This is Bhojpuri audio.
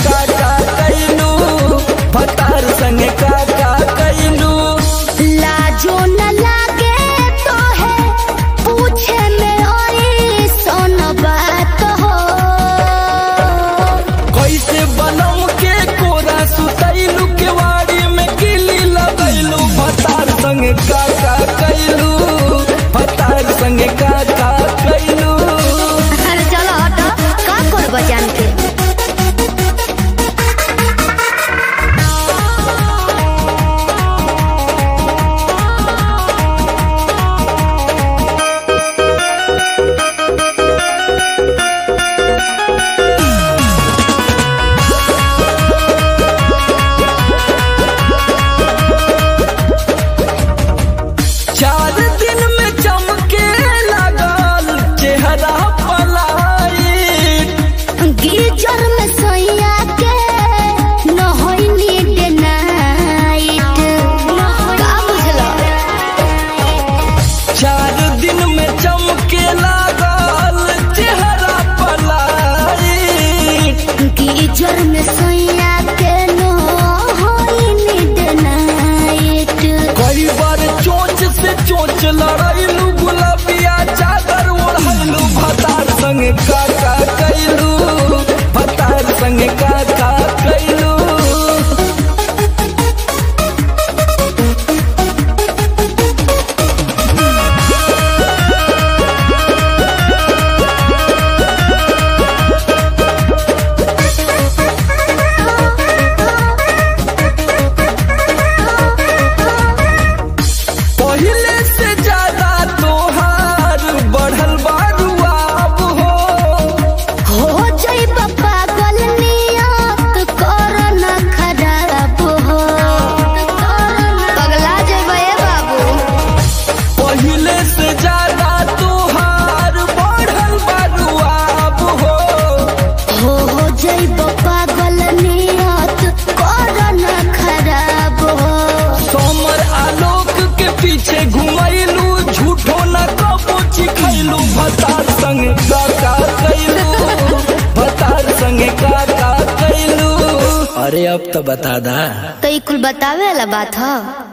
का कैलू, भतार संगे का कैलू। लाजो न लागे तो है पूछे में ओई सोन बात हो। कैसे बनम के कोरा सुतैलू, केवाड़ी में किली लगैलू, भतार संगे का कैलू, भतार संगे का कैलू। अरे चलो हटो, का करब जान के। चार दिन में चमके लगल चेहरा पलायिट, गीजर में सोया के न होई नीड नाइट। का बुझलो? 4 दिन में चमके लगल चेहरा पलायिट। गीजर में सोया के न होई नीड नाइट। कई बार चोंच से चोंच लड़ैलू, गुलाबिया चादर ओढ़लू, भतार संगे का कैलू, भतार संगे का कैलू। पहले से ज्यादा तोहार बढ़ल बारुआब हो जाइब पागल नियत कर न खराब हो। पगला जाइब ए बाबू। पहले से ज्यादा तोहार बढ़ल बारुआब हो जाइब पागल नियत कर न खराब हो। सोमर आलोक के पीछे घुमैलू, झूठो न कबो चिखैलू, भतार संगे का कैलू, भतार संगे का कैलू। अरे अब तो बता दा। तो ई कुल बतावे वाला बात ह।